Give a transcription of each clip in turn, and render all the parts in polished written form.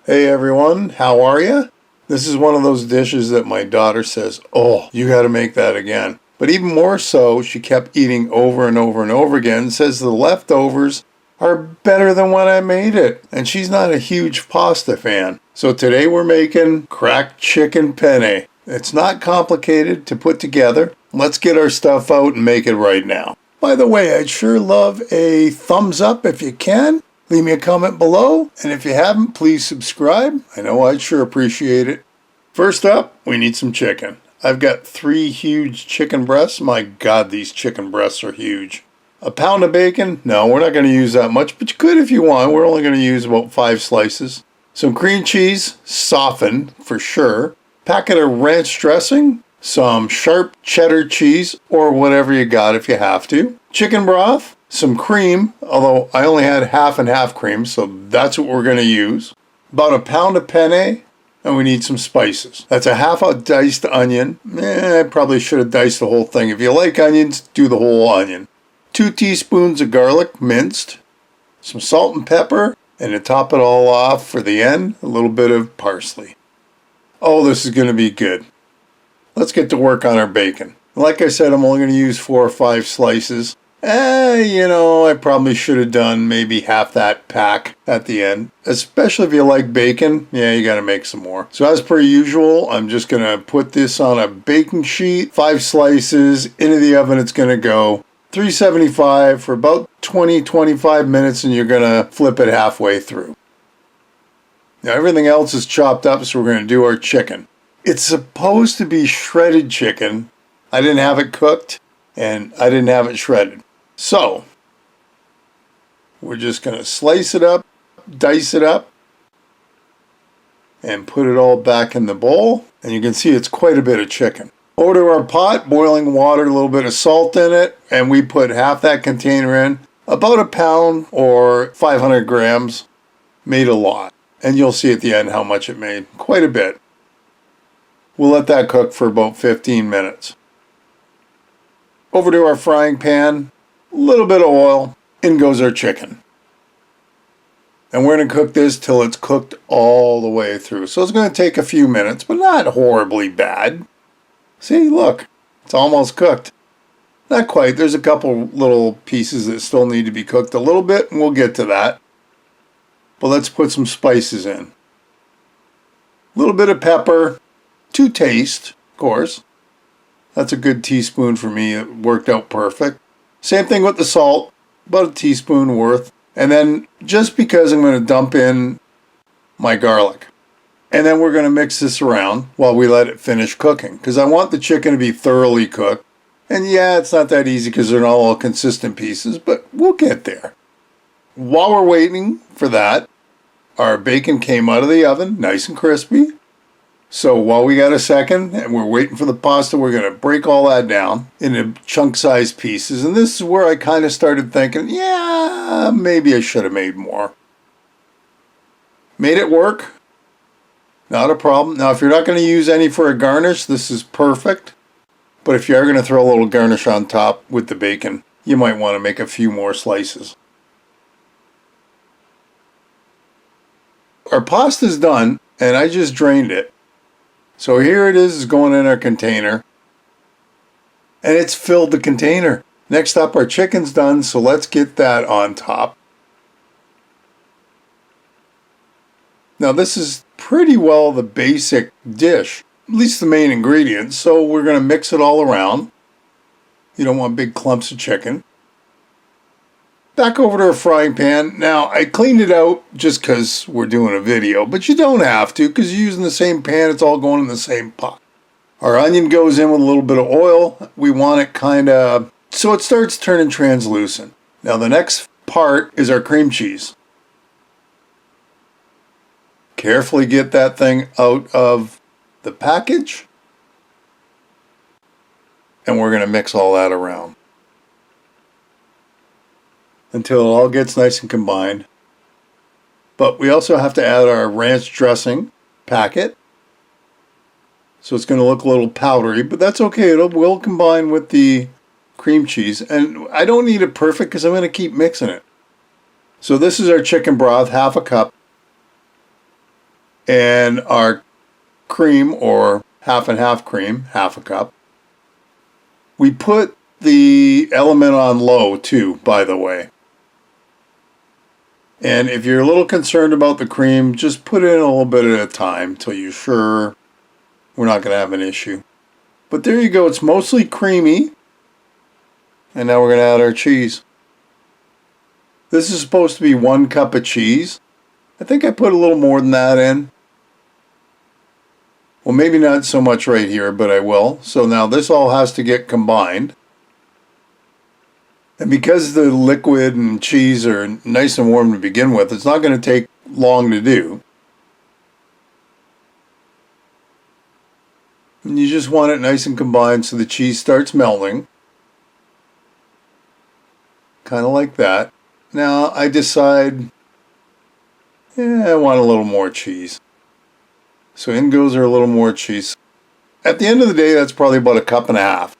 Hey everyone, how are you? This is one of those dishes that my daughter says, "Oh, you got to make that again." But even more so, she kept eating over and over and over again, says the leftovers are better than when I made it. And she's not a huge pasta fan. So today we're making cracked chicken penne. It's not complicated to put together. Let's get our stuff out and make it right now. By the way, I'd sure love a thumbs up if you can. Leave me a comment below, and if you haven't, please subscribe. I know I'd sure appreciate it. First up, we need some chicken. I've got 3 huge chicken breasts. My God, these chicken breasts are huge. A pound of bacon. No, we're not going to use that much, but you could if you want. We're only going to use about 5 slices. Some cream cheese, softened for sure. Packet of ranch dressing. Some sharp cheddar cheese, or whatever you got if you have to. Chicken broth. Some cream, although I only had half and half cream, so that's what we're going to use. About a pound of penne, and we need some spices. That's a half a diced onion. I probably should have diced the whole thing. If you like onions, do the whole onion. 2 teaspoons of garlic, minced. Some salt and pepper, and to top it all off for the end, a little bit of parsley. Oh, this is going to be good. Let's get to work on our bacon. Like I said, I'm only going to use 4 or 5 slices. I probably should have done maybe half that pack at the end. Especially if you like bacon, you got to make some more. So as per usual, I'm just going to put this on a baking sheet, 5 slices, into the oven it's going to go. 375 for about 20-25 minutes, and you're going to flip it halfway through. Now everything else is chopped up, so we're going to do our chicken. It's supposed to be shredded chicken. I didn't have it cooked, and I didn't have it shredded. So, we're just going to slice it up, dice it up, and put it all back in the bowl. And you can see it's quite a bit of chicken. Over to our pot, boiling water, a little bit of salt in it, and we put half that container in. About a pound or 500 grams. Made a lot. And you'll see at the end how much it made. Quite a bit. We'll let that cook for about 15 minutes. Over to our frying pan. A little bit of oil, in goes our chicken. And we're going to cook this till it's cooked all the way through. So it's going to take a few minutes, but not horribly bad. See, look, it's almost cooked. Not quite, there's a couple little pieces that still need to be cooked a little bit, and we'll get to that. But let's put some spices in. A little bit of pepper, to taste, of course. That's a good teaspoon for me, it worked out perfect. Same thing with the salt, about a teaspoon worth. And then just because I'm going to dump in my garlic. And then we're going to mix this around while we let it finish cooking. Because I want the chicken to be thoroughly cooked. And yeah, it's not that easy because they're not all consistent pieces, but we'll get there. While we're waiting for that, our bacon came out of the oven, nice and crispy. So while we got a second and we're waiting for the pasta, we're going to break all that down into chunk-sized pieces. And this is where I kind of started thinking, yeah, maybe I should have made more. Made it work. Not a problem. Now, if you're not going to use any for a garnish, this is perfect. But if you are going to throw a little garnish on top with the bacon, you might want to make a few more slices. Our pasta's done, and I just drained it. So here it is going in our container. And it's filled the container. Next up, our chicken's done, so let's get that on top. Now this is pretty well the basic dish, at least the main ingredients, so we're going to mix it all around. You don't want big clumps of chicken. Back over to our frying pan. Now, I cleaned it out just because we're doing a video, but you don't have to because you're using the same pan. It's all going in the same pot. Our onion goes in with a little bit of oil. We want it kind of so it starts turning translucent. Now, the next part is our cream cheese. Carefully get that thing out of the package. And we're going to mix all that around until it all gets nice and combined. But we also have to add our ranch dressing packet. So it's going to look a little powdery, but that's okay. It will combine with the cream cheese. And I don't need it perfect because I'm going to keep mixing it. So this is our chicken broth, half a cup. and our cream, or half and half cream, half a cup. We put the element on low too, by the way. And if you're a little concerned about the cream, just put it in a little bit at a time until you're sure we're not going to have an issue. But there you go, it's mostly creamy. And now we're going to add our cheese. This is supposed to be 1 cup of cheese. I think I put a little more than that in. Well, maybe not so much right here, but I will. So now this all has to get combined. And because the liquid and cheese are nice and warm to begin with, it's not going to take long to do. And you just want it nice and combined so the cheese starts melting. Kind of like that. Now I decide, I want a little more cheese. So in goes a little more cheese. At the end of the day, that's probably about 1.5 cups.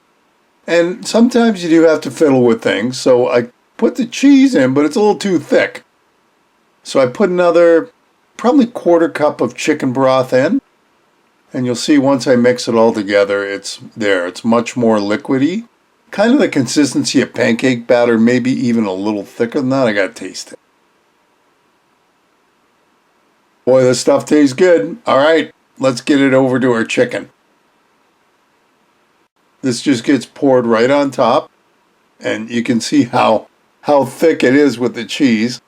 And sometimes you do have to fiddle with things. So I put the cheese in, but it's a little too thick. So I put another, probably 1/4 cup of chicken broth in. And you'll see once I mix it all together, it's there. It's much more liquidy. Kind of the consistency of pancake batter, maybe even a little thicker than that. I gotta taste it. Boy, this stuff tastes good. All right, let's get it over to our chicken. This just gets poured right on top, and you can see how thick it is with the cheese.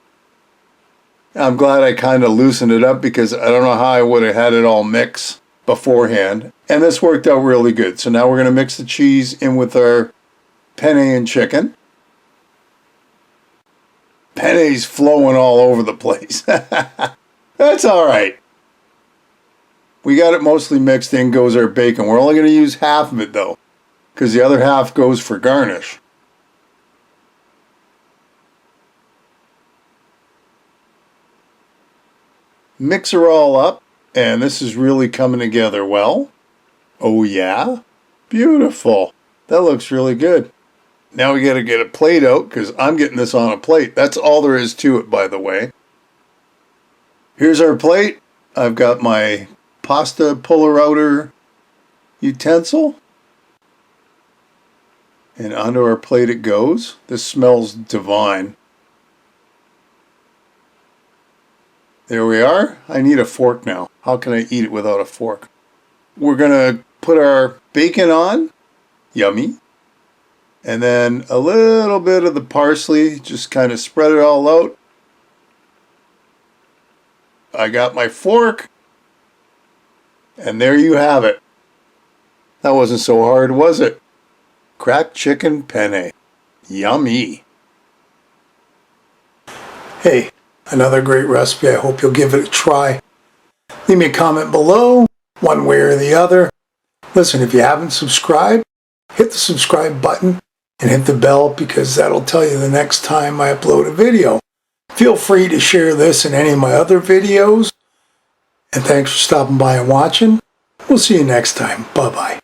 I'm glad I kind of loosened it up because I don't know how I would have had it all mix beforehand. And this worked out really good. So now we're going to mix the cheese in with our penne and chicken. Penne's flowing all over the place. That's all right. We got it mostly mixed in, goes our bacon. We're only going to use half of it though, because the other half goes for garnish. Mix her all up, and this is really coming together well. Oh yeah? Beautiful. That looks really good. Now we got to get a plate out because I'm getting this on a plate. That's all there is to it, by the way. Here's our plate. I've got my pasta puller outer utensil. And onto our plate it goes. This smells divine. There we are. I need a fork now. How can I eat it without a fork? We're going to put our bacon on. Yummy. And then a little bit of the parsley. Just kind of spread it all out. I got my fork. And there you have it. That wasn't so hard, was it? Cracked chicken penne. Yummy. Hey, another great recipe. I hope you'll give it a try. Leave me a comment below, one way or the other. Listen, if you haven't subscribed, hit the subscribe button and hit the bell because that'll tell you the next time I upload a video. Feel free to share this and any of my other videos. And thanks for stopping by and watching. We'll see you next time. Bye-bye.